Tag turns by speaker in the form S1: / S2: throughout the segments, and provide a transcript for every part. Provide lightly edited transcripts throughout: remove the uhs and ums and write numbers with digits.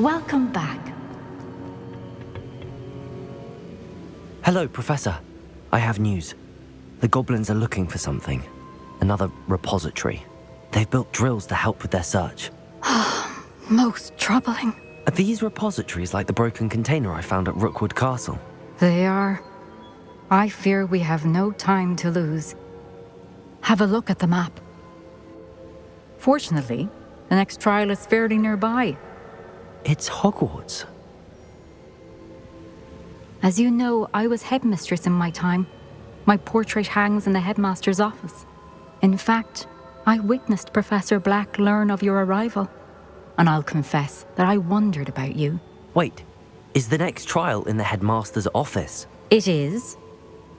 S1: Welcome back.
S2: Hello, Professor. I have news. The goblins are looking for something. Another repository. They've built drills to help with their search.
S1: Most troubling.
S2: Are these repositories like the broken container I found at Rookwood Castle?
S1: They are. I fear we have no time to lose. Have a look at the map. Fortunately, the next trial is fairly nearby.
S2: It's Hogwarts.
S1: As you know, I was headmistress in my time. My portrait hangs in the headmaster's office. In fact, I witnessed Professor Black learn of your arrival. And I'll confess that I wondered about you.
S2: Wait, is the next trial in the headmaster's office?
S1: It is.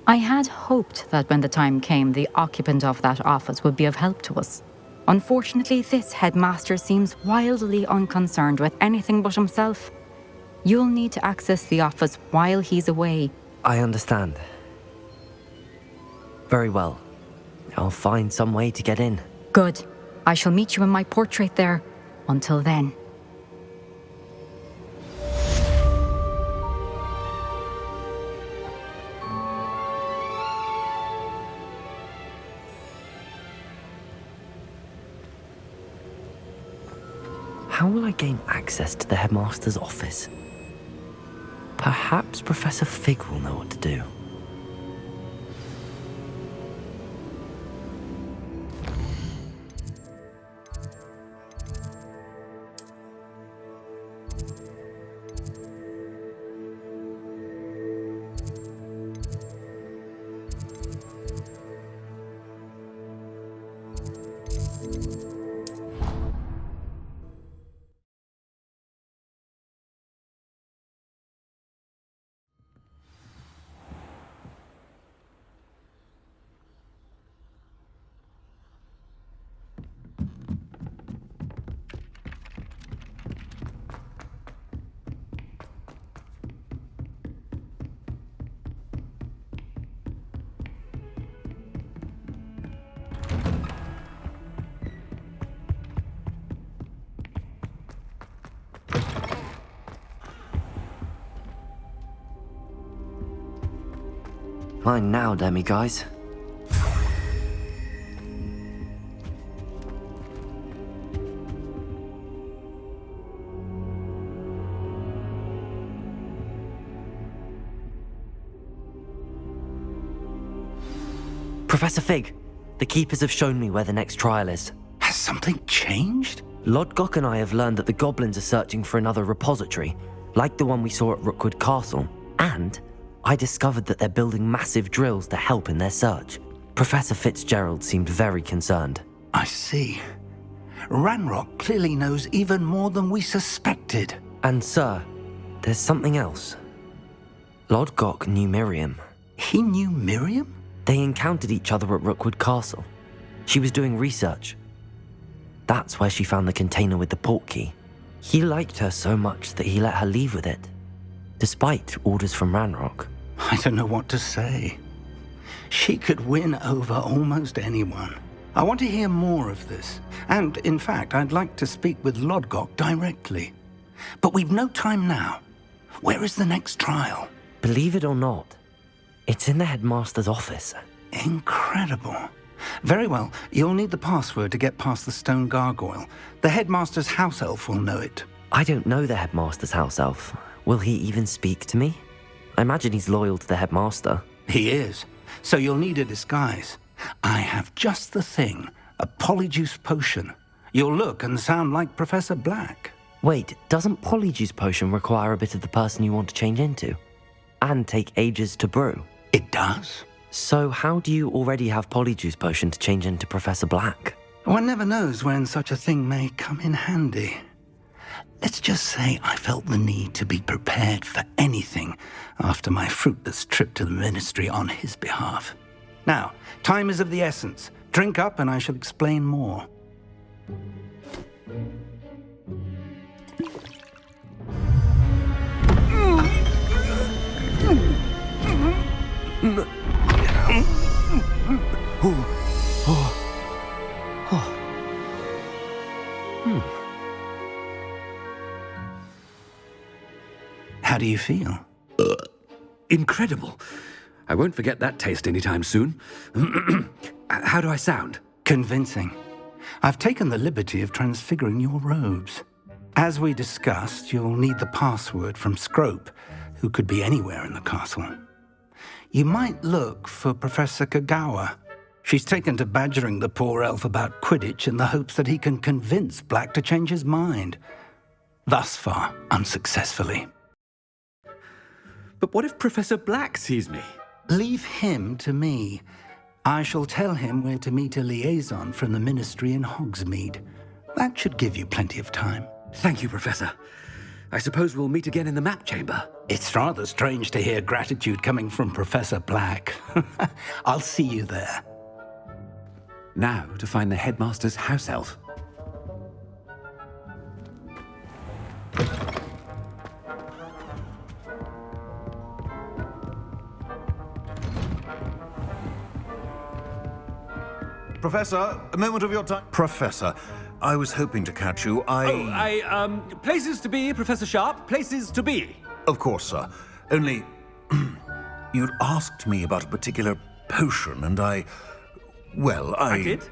S1: I had hoped that when the time came, the occupant of that office would be of help to us. Unfortunately, this headmaster seems wildly unconcerned with anything but himself. You'll need to access the office while he's away.
S2: I understand. Very well. I'll find some way to get in.
S1: Good. I shall meet you in my portrait there. Until then.
S2: How will I gain access to the headmaster's office? Perhaps Professor Fig will know what to do. Fine now, demiguys. Professor Fig, the Keepers have shown me where the next trial is.
S3: Has something changed?
S2: Lodgok and I have learned that the goblins are searching for another repository, like the one we saw at Rookwood Castle, and I discovered that they're building massive drills to help in their search. Professor Fitzgerald seemed very concerned.
S3: I see. Ranrock clearly knows even more than we suspected.
S2: And sir, there's something else. Lodgok knew Miriam.
S3: He knew Miriam?
S2: They encountered each other at Rookwood Castle. She was doing research. That's where she found the container with the portkey. He liked her so much that he let her leave with it, despite orders from Ranrock.
S3: I don't know what to say. She could win over almost anyone. I want to hear more of this. And, in fact, I'd like to speak with Lodgok directly. But we've no time now. Where is the next trial?
S2: Believe it or not, it's in the headmaster's office.
S3: Incredible. Very well. You'll need the password to get past the stone gargoyle. The headmaster's house elf will know it.
S2: I don't know the headmaster's house elf. Will he even speak to me? I imagine he's loyal to the headmaster.
S3: He is. So you'll need a disguise. I have just the thing. A polyjuice potion. You'll look and sound like Professor Black.
S2: Wait, doesn't Polyjuice Potion require a bit of the person you want to change into? And take ages to brew?
S3: It does.
S2: So how do you already have Polyjuice Potion to change into Professor Black?
S3: One never knows when such a thing may come in handy. Let's just say I felt the need to be prepared for anything after my fruitless trip to the ministry on his behalf. Now, time is of the essence. Drink up and I shall explain more. How do you feel?
S4: Incredible. I won't forget that taste anytime soon. How do I sound?
S3: Convincing. I've taken the liberty of transfiguring your robes. As we discussed, you'll need the password from Scrope, who could be anywhere in the castle. You might look for Professor Kagawa. She's taken to badgering the poor elf about Quidditch in the hopes that he can convince Black to change his mind. Thus far, unsuccessfully.
S4: But what if Professor Black sees me?
S3: Leave him to me. I shall tell him where to meet a liaison from the Ministry in Hogsmeade. That should give you plenty of time.
S4: Thank you, Professor. I suppose we'll meet again in the map chamber.
S3: It's rather strange to hear gratitude coming from Professor Black. I'll see you there.
S4: Now to find the headmaster's house elf.
S5: Professor, a moment of your time. Professor, I was hoping to catch you.
S4: Places to be, Professor Sharp. Places to be.
S5: Of course, sir. Only, you'd asked me about a particular potion, and I
S4: did?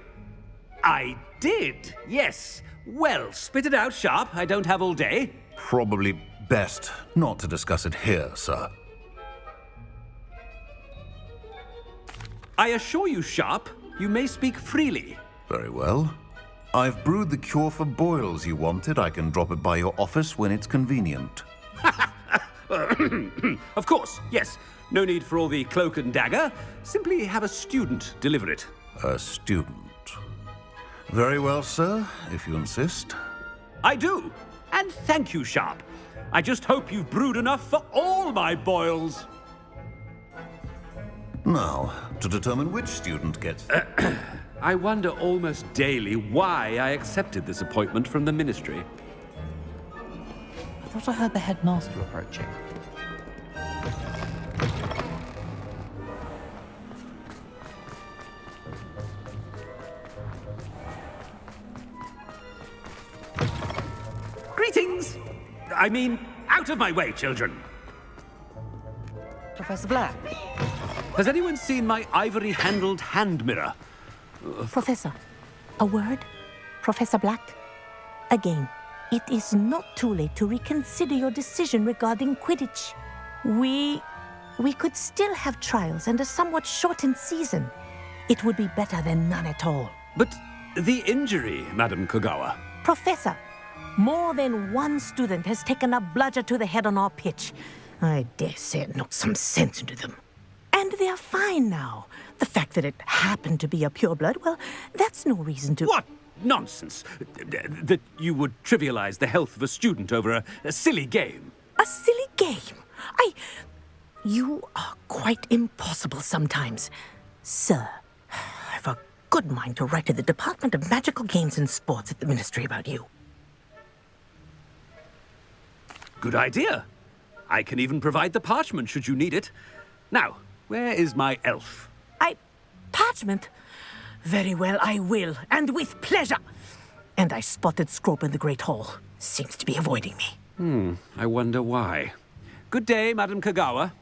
S4: I did, yes. Well, spit it out, Sharp. I don't have all day.
S5: Probably best not to discuss it here, sir.
S4: I assure you, Sharp, you may speak freely.
S5: Very well. I've brewed the cure for boils you wanted. I can drop it by your office when it's convenient.
S4: Of course, yes. No need for all the cloak and dagger. Simply have a student deliver it.
S5: A student. Very well, sir, if you insist.
S4: I do. And thank you, Sharp. I just hope you've brewed enough for all my boils.
S5: Now, to determine which student gets...
S4: I wonder almost daily why I accepted this appointment from the Ministry.
S6: I thought I heard the headmaster approaching.
S4: Greetings! I mean, out of my way, children.
S6: Professor Black.
S4: Has anyone seen my ivory-handled hand mirror?
S7: Professor, a word? Professor Black? Again, it is not too late to reconsider your decision regarding Quidditch. We could still have trials and a somewhat shortened season. It would be better than none at all.
S4: But the injury, Madam Kagawa.
S7: Professor, more than one student has taken a bludger to the head on our pitch. I dare say it knocked some sense into them. And they're fine now. The fact that it happened to be a pureblood, well, that's no reason to...
S4: What nonsense! That you would trivialize the health of a student over a silly game.
S7: A silly game? You are quite impossible sometimes. Sir, I've a good mind to write to the Department of Magical Games and Sports at the Ministry about you.
S4: Good idea. I can even provide the parchment should you need it. Now, where is my elf?
S7: Parchment? Very well, I will, and with pleasure. And I spotted Scrope in the Great Hall. Seems to be avoiding me.
S4: I wonder why. Good day, Madam Kagawa.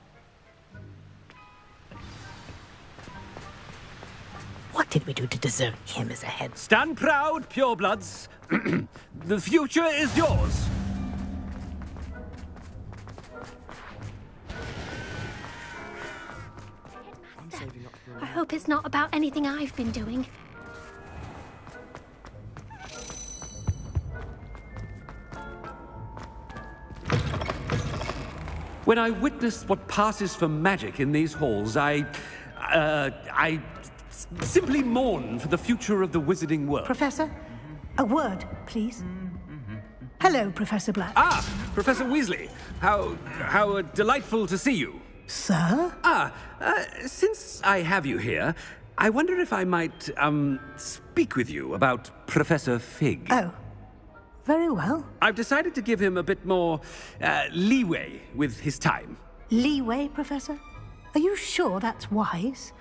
S7: What did we do to deserve him as a head?
S4: Stand proud, purebloods. The future is yours.
S8: I hope it's not about anything I've been doing.
S4: When I witness what passes for magic in these halls, I simply mourn for the future of the wizarding world.
S9: Professor, a word, please. Hello, Professor Black.
S4: Ah, Professor Weasley. How delightful to see you.
S9: Sir?
S4: Since I have you here, I wonder if I might, speak with you about Professor Fig.
S9: Oh, very well.
S4: I've decided to give him a bit more, leeway with his time.
S9: Leeway, Professor? Are you sure that's wise?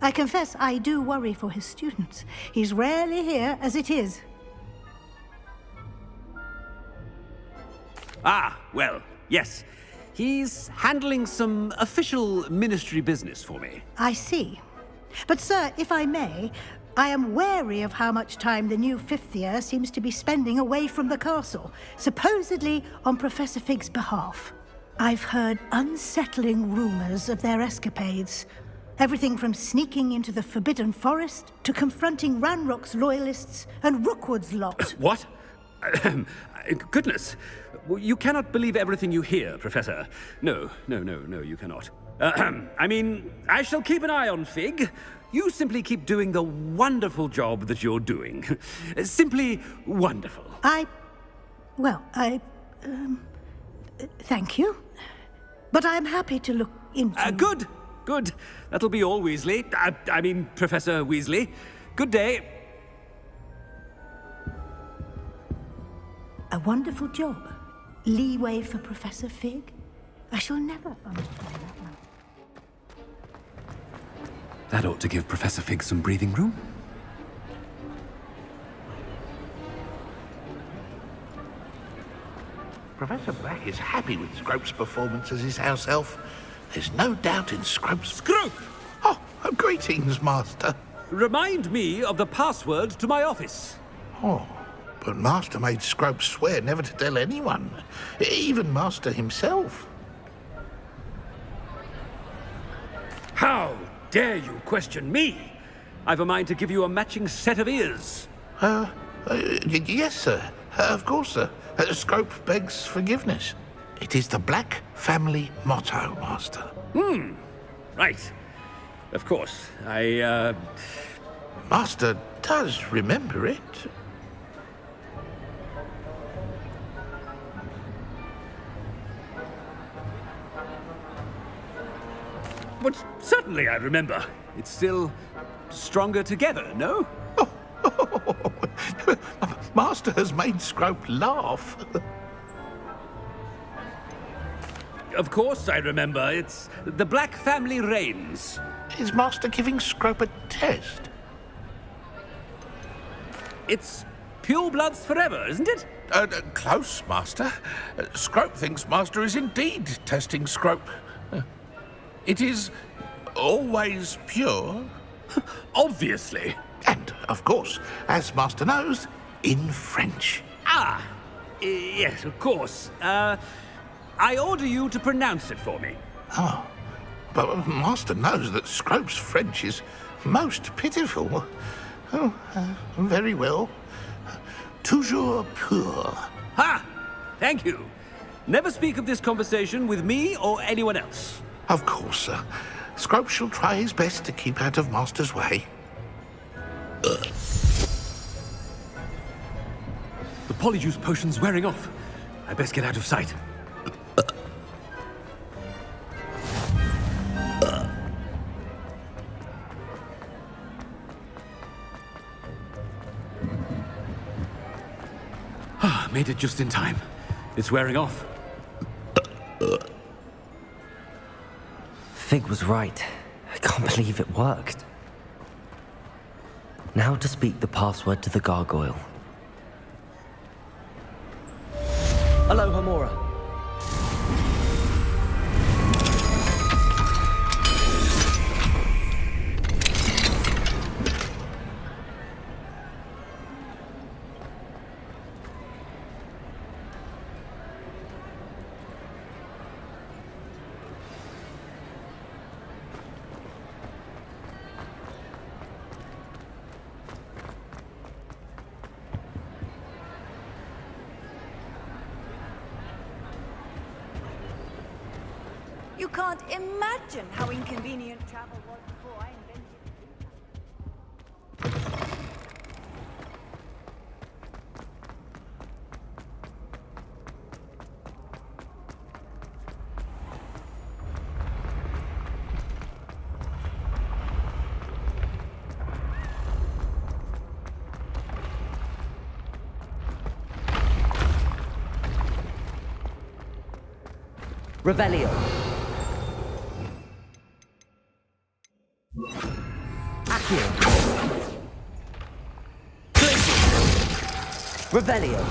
S9: I confess I do worry for his students. He's rarely here as it is.
S4: Ah, well, yes. He's handling some official ministry business for me.
S9: I see. But, sir, if I may, I am wary of how much time the new fifth year seems to be spending away from the castle, supposedly on Professor Fig's behalf. I've heard unsettling rumors of their escapades. Everything from sneaking into the Forbidden Forest to confronting Ranrock's loyalists and Rookwood's lot.
S4: What? Goodness. You cannot believe everything you hear, Professor. No, you cannot. I mean, I shall keep an eye on Fig. You simply keep doing the wonderful job that you're doing. Simply wonderful.
S9: Thank you. But I'm happy to look into...
S4: Good. That'll be all, Weasley. I mean, Professor Weasley. Good day.
S9: A wonderful job. Leeway for Professor Fig. I shall never understand that one.
S4: That ought to give Professor Fig some breathing room.
S10: Professor Black is happy with Scrope's performance as his house elf. There's no doubt in Scrope's...
S4: Scrope!
S10: Oh, greetings, Master.
S4: Remind me of the password to my office.
S10: Oh, but Master made Scrope swear never to tell anyone, even Master himself.
S4: How dare you question me? I've a mind to give you a matching set of ears.
S10: Yes, sir. Of course, sir. Scrope begs forgiveness. It is the Black family motto, Master.
S4: Right. Of course.
S10: Master does remember it.
S4: But certainly I remember. It's still stronger together, no?
S10: Master has made Scrope laugh.
S4: Of course I remember. It's the Black family reigns.
S10: Is Master giving Scrope a test?
S4: It's pure bloods forever, isn't it?
S10: Close, Master. Scrope thinks Master is indeed testing Scrope. It is always pure.
S4: Obviously.
S10: And, of course, as Master knows, in French.
S4: Yes, of course. I order you to pronounce it for me.
S10: Oh, but Master knows that Scrope's French is most pitiful. Oh, very well. Toujours pur.
S4: Ha! Thank you. Never speak of this conversation with me or anyone else.
S10: Of course, sir. Scrope shall try his best to keep out of Master's way.
S4: The polyjuice potion's wearing off. I best get out of sight. Made it just in time. It's wearing off.
S2: Fig was right. I can't believe it worked. Now to speak the password to the gargoyle. Hello, Hamora.
S11: You can't imagine how inconvenient travel was before I invented
S2: Revelio. Accio. Revelio.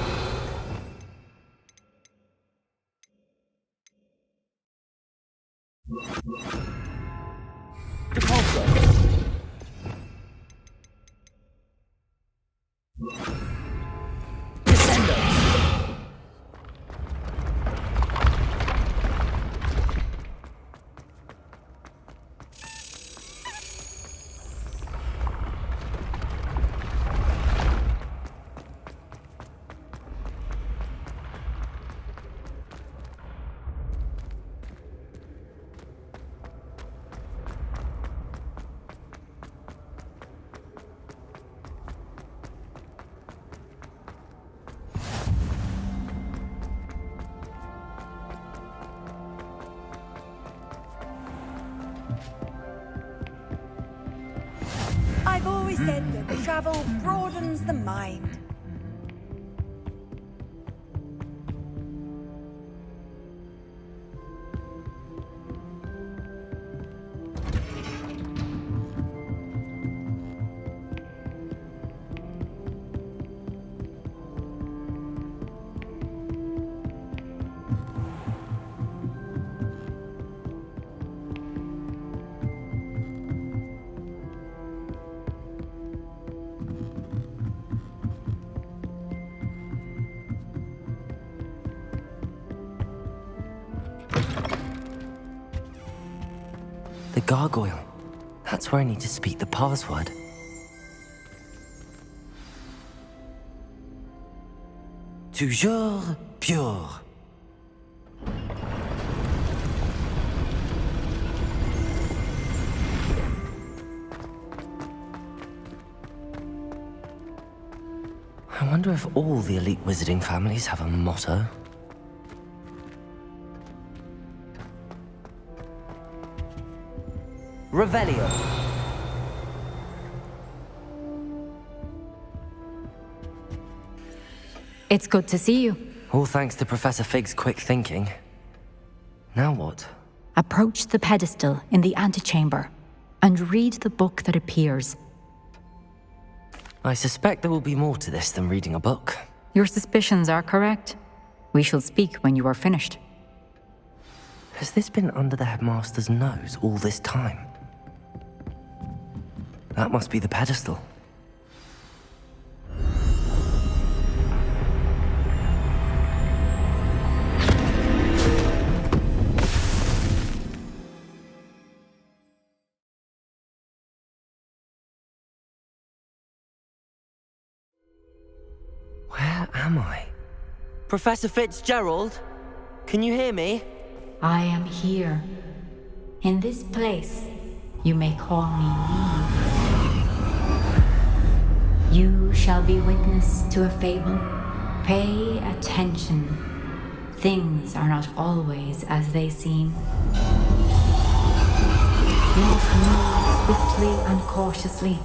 S11: always said that travel broadens the mind.
S2: The gargoyle. That's where I need to speak the password. Toujours pure. I wonder if all the elite wizarding families have a motto. Revelio.
S1: It's good to see you.
S2: All thanks to Professor Fig's quick thinking. Now what?
S1: Approach the pedestal in the antechamber and read the book that appears.
S2: I suspect there will be more to this than reading a book.
S1: Your suspicions are correct. We shall speak when you are finished.
S2: Has this been under the headmaster's nose all this time? That must be the pedestal. Where am I? Professor Fitzgerald? Can you hear me?
S1: I am here. In this place, you may call me Eve. You shall be witness to a fable. Pay attention. Things are not always as they seem. You must move swiftly and cautiously.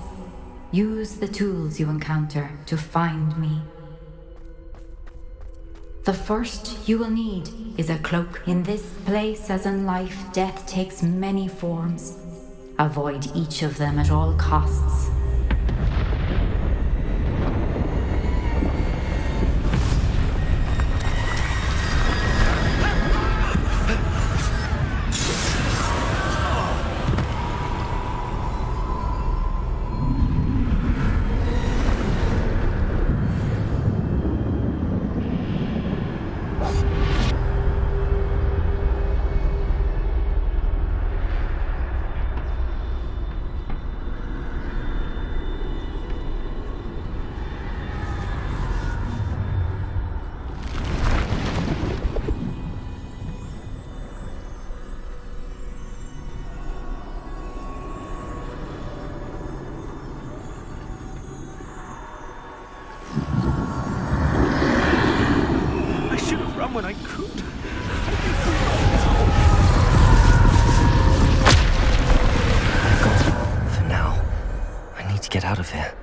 S1: Use the tools you encounter to find me. The first you will need is a cloak. In this place, as in life, death takes many forms. Avoid each of them at all costs.
S4: When I could.
S2: For now, I need to get out of here.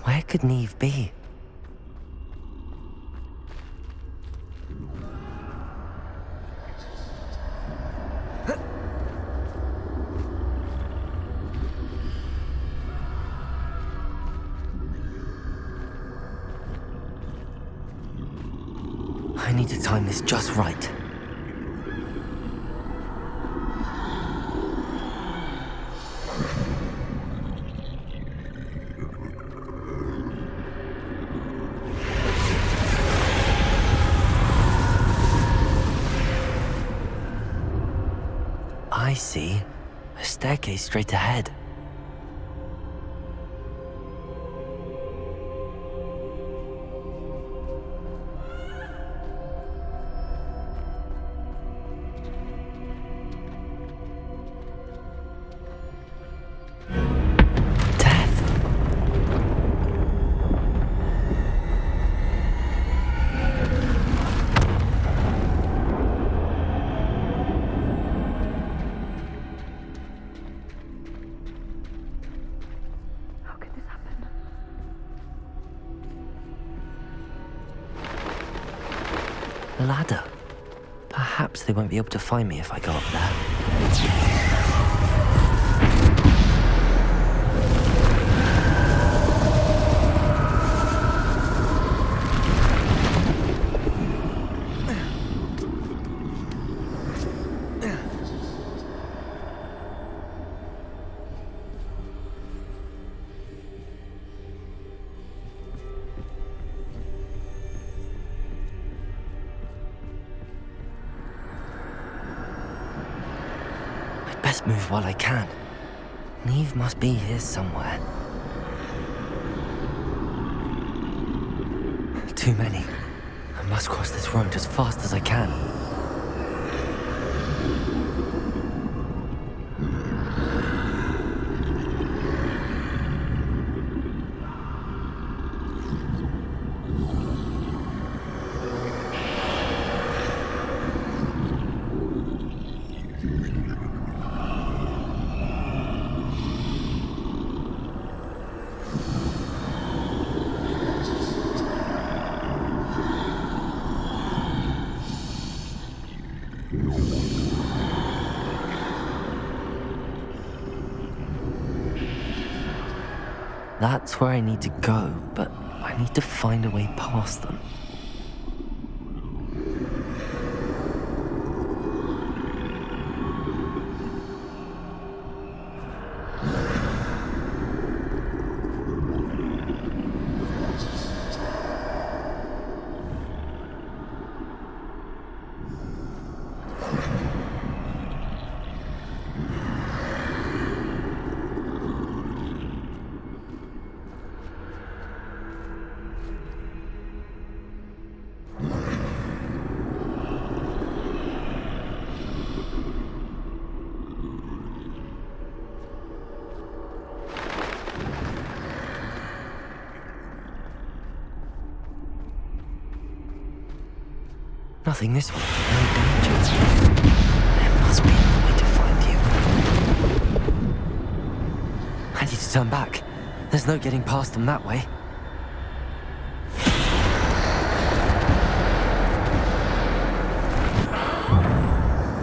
S2: Where could Neve be? I need to time this just right. I see. A staircase straight ahead. ladder. Perhaps they won't be able to find me if I go up there. Best move while I can. Neve must be here somewhere. Too many. I must cross this road as fast as I can. That's where I need to go, but I need to find a way past them. Nothing this way, no danger. There must be another way to find you. I need to turn back. There's no getting past them that way.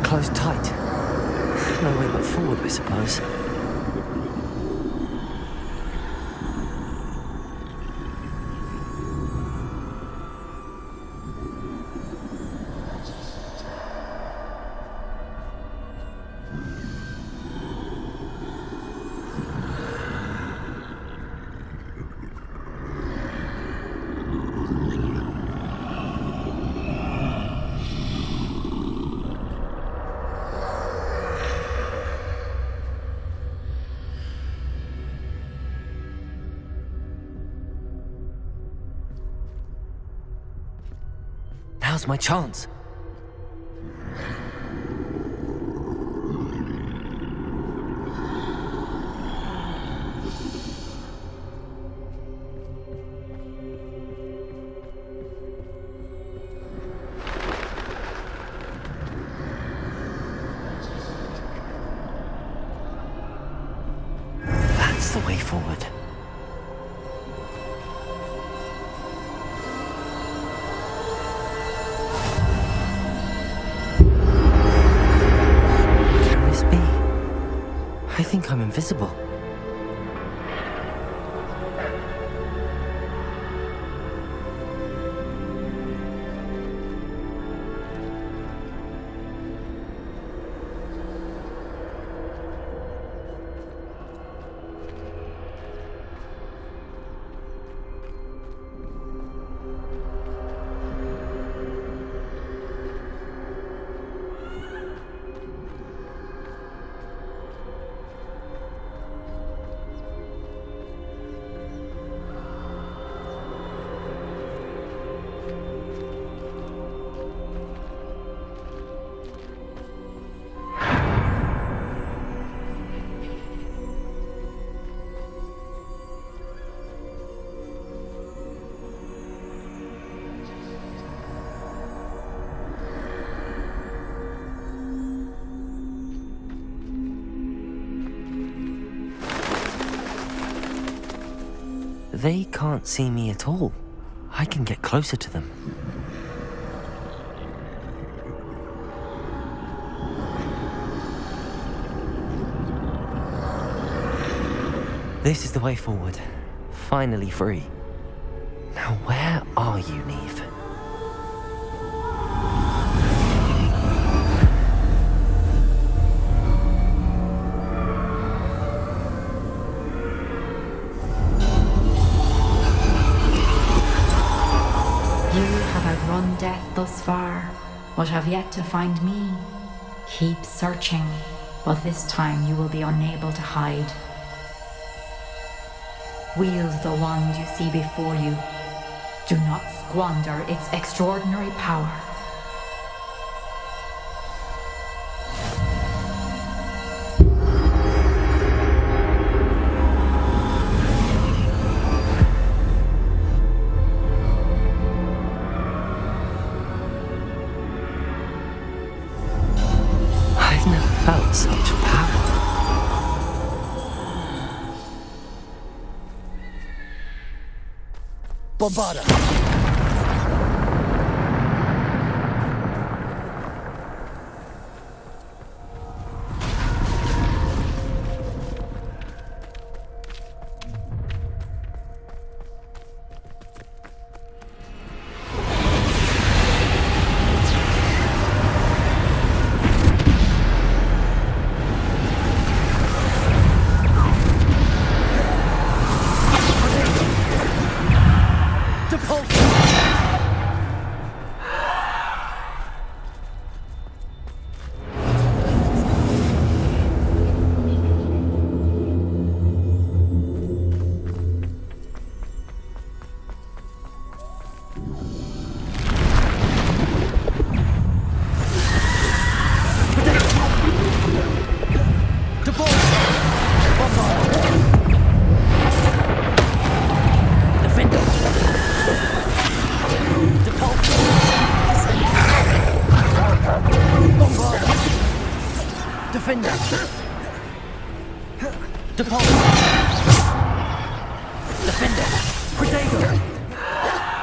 S2: Close tight. No way but forward, I suppose. Now's my chance. That's the way forward. I think I'm invisible. They can't see me at all. I can get closer to them. This is the way forward. Finally free. Now where are you, Neve?
S1: You have outrun death thus far, but have yet to find me. Keep searching, but this time you will be unable to hide. Wield the wand you see before you. Do not squander its extraordinary power.
S2: I've never felt such power.
S6: Bombarda!
S2: Defender! Depart! Defender! Protego!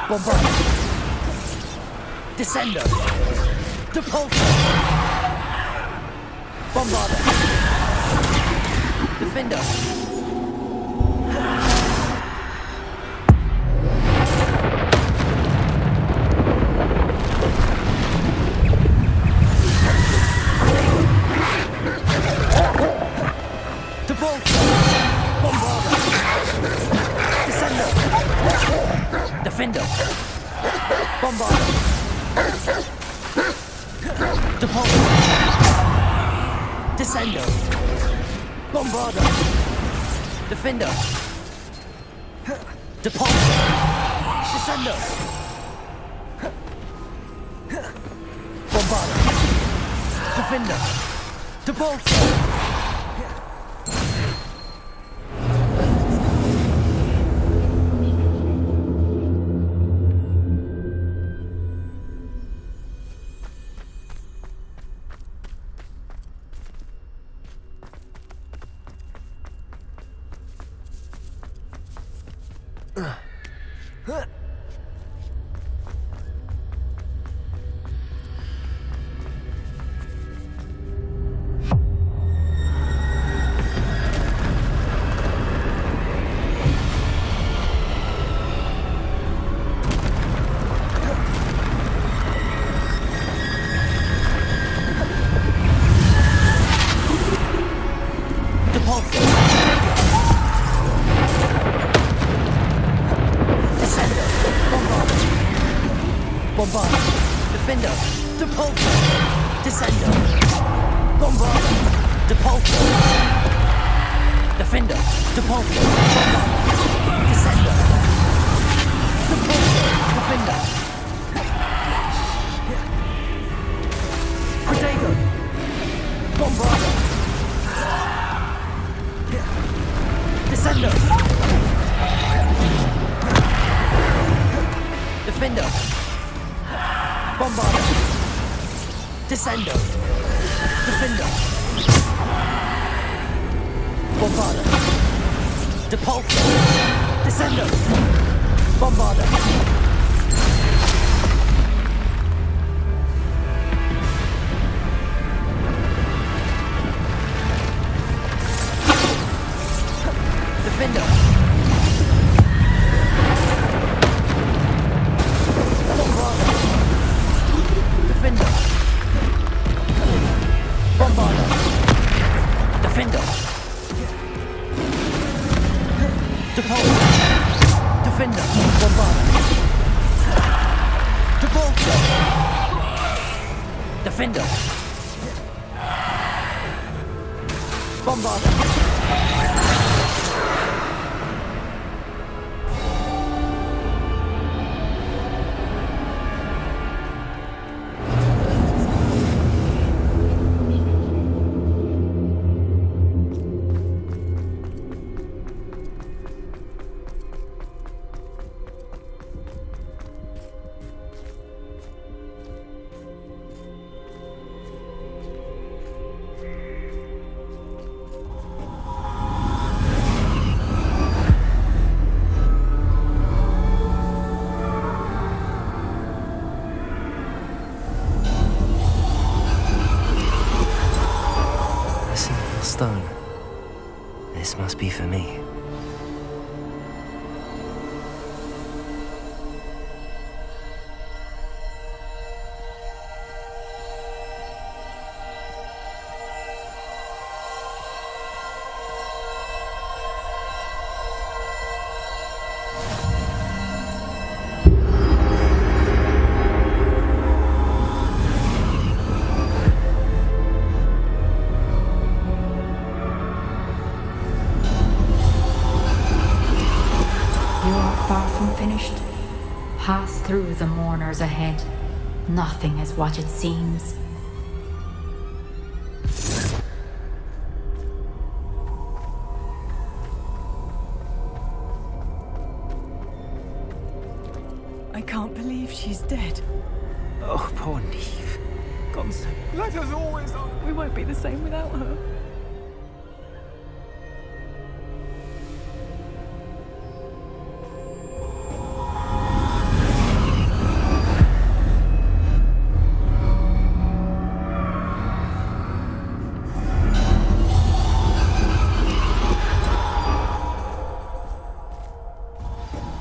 S2: Bombard! Descender! Depulsor! Bombarder! Defender! Defender! Bombarder! Depulsor! Descender! Bombarder! Defender! Depulsor! Descender! Bombarder! Defender! Depulsor! Bombarder! Defender! Depulsor! Descender! Bombarder! Depulsor! Defender! Depulsor! Bombarder! Descender! Depulsor! Defender! Protego! Bombarder! Descender! Defender! Bombarder! Descender! Defender! Bombarder! Depulsor! Descender! Bombarder! Defender!
S6: Defender! Bombard!
S2: Stone. This must be for me.
S1: Pass through the mourners ahead. Nothing is what it seems.
S11: I can't believe she's dead.
S6: Oh, poor Neve. Gone so.
S11: Let us always on. We won't be the same without her.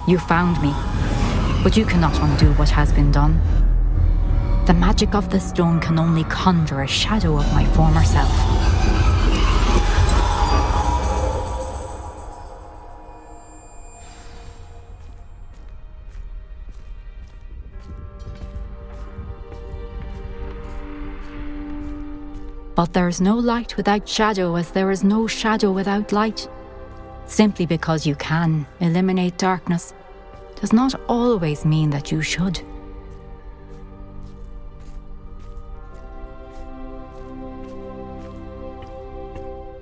S1: You found me, but you cannot undo what has been done. The magic of the stone can only conjure a shadow of my former self. But there is no light without shadow, as there is no shadow without light. Simply because you can eliminate darkness does not always mean that you should.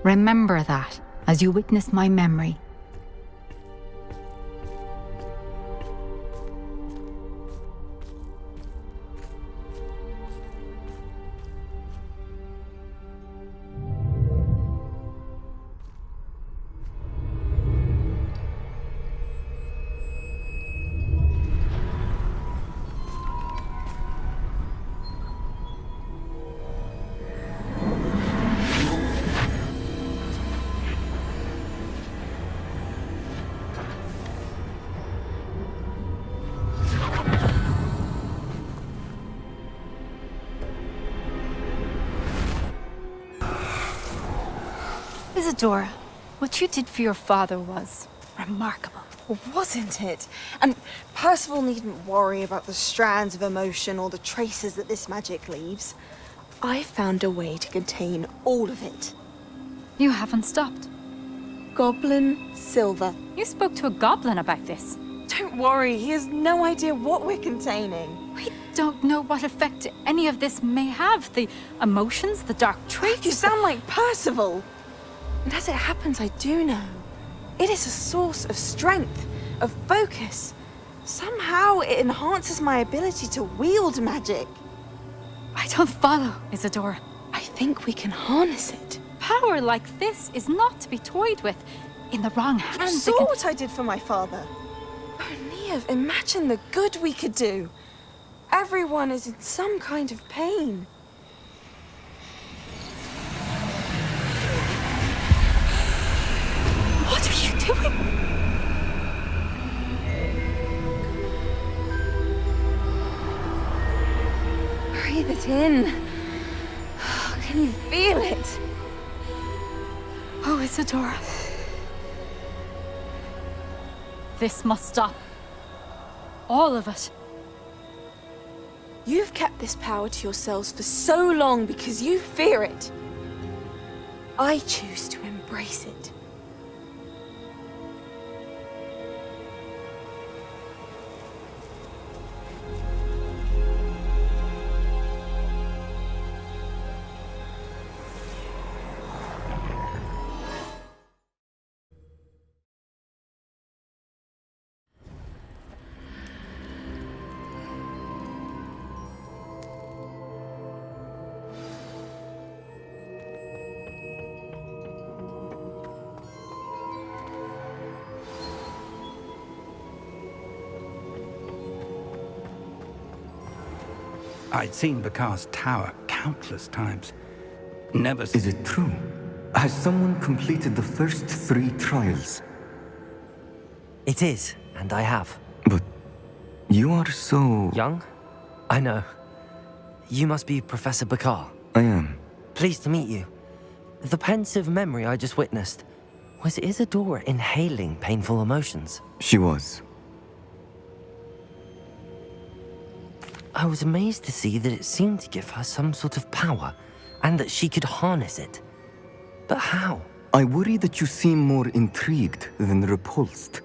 S1: Remember that as you witness my memory.
S12: Isadora, what you did for your father was remarkable.
S13: Well, wasn't it? And Percival needn't worry about the strands of emotion or the traces that this magic leaves. I found a way to contain all of it.
S12: You haven't stopped.
S13: Goblin Silver.
S12: You spoke to a goblin about this.
S13: Don't worry, he has no idea what we're containing.
S12: We don't know what effect any of this may have. The emotions, the dark traits.
S13: You sound like Percival. And as it happens, I do know. It is a source of strength, of focus. Somehow it enhances my ability to wield magic.
S12: I don't follow, Isadora.
S13: I think we can harness it.
S12: Power like this is not to be toyed with. In the wrong hands.
S13: You saw what I did for my father. Oh, Neve, imagine the good we could do. Everyone is in some kind of pain.
S12: What are you doing?
S13: Breathe it in. Can you feel it?
S12: Oh, Isadora. This must stop. All of it.
S13: You've kept this power to yourselves for so long because you fear it. I choose to embrace it.
S3: I'd seen Bakar's tower countless times. Never.
S14: Is it true? Has someone completed the first 3 trials?
S2: It is, and I have.
S14: But you are so...
S2: Young? I know. You must be Professor Bakar.
S14: I am.
S2: Pleased to meet you. The pensive memory I just witnessed, was Isadora inhaling painful emotions?
S14: She was.
S2: I was amazed to see that it seemed to give her some sort of power, and that she could harness it. But how?
S14: I worry that you seem more intrigued than repulsed.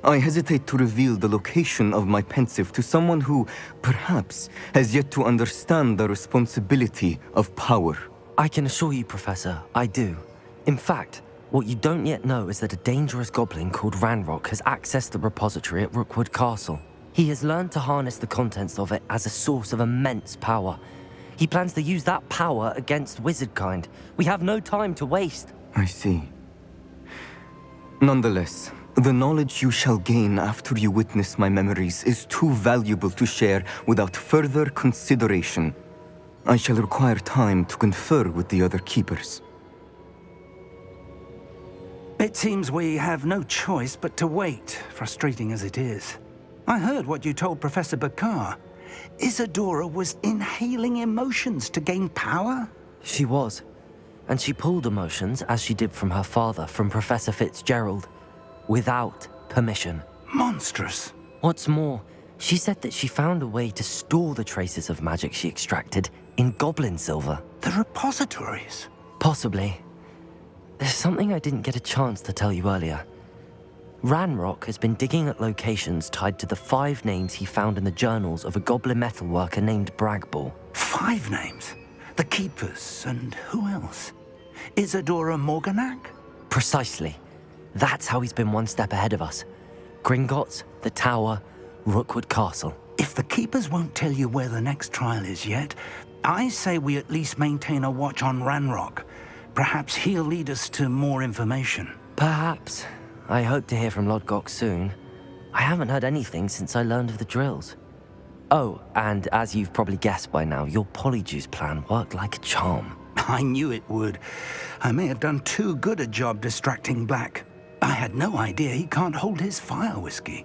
S14: I hesitate to reveal the location of my pensive to someone who, perhaps, has yet to understand the responsibility of power.
S2: I can assure you, Professor, I do. In fact, what you don't yet know is that a dangerous goblin called Ranrock has accessed the repository at Rookwood Castle. He has learned to harness the contents of it as a source of immense power. He plans to use that power against wizardkind. We have no time to waste.
S14: I see. Nonetheless, the knowledge you shall gain after you witness my memories is too valuable to share without further consideration. I shall require time to confer with the other keepers.
S3: It seems we have no choice but to wait, frustrating as it is. I heard what you told Professor Bakar. Isadora was inhaling emotions to gain power?
S2: She was. And she pulled emotions, as she did from her father, from Professor Fitzgerald, without permission.
S3: Monstrous.
S2: What's more, she said that she found a way to store the traces of magic she extracted in goblin silver.
S3: The repositories?
S2: Possibly. There's something I didn't get a chance to tell you earlier. Ranrock has been digging at locations tied to the 5 names he found in the journals of a goblin metalworker named Bragball.
S3: 5 names? The Keepers, and who else? Isadora Morganac?
S2: Precisely. That's how he's been one step ahead of us. Gringotts, the Tower, Rookwood Castle.
S3: If the Keepers won't tell you where the next trial is yet, I say we at least maintain a watch on Ranrock. Perhaps he'll lead us to more information.
S2: Perhaps. I hope to hear from Lodgok soon. I haven't heard anything since I learned of the drills. Oh, and as you've probably guessed by now, your polyjuice plan worked like a charm.
S3: I knew it would. I may have done too good a job distracting Black. I had no idea he can't hold his fire whiskey.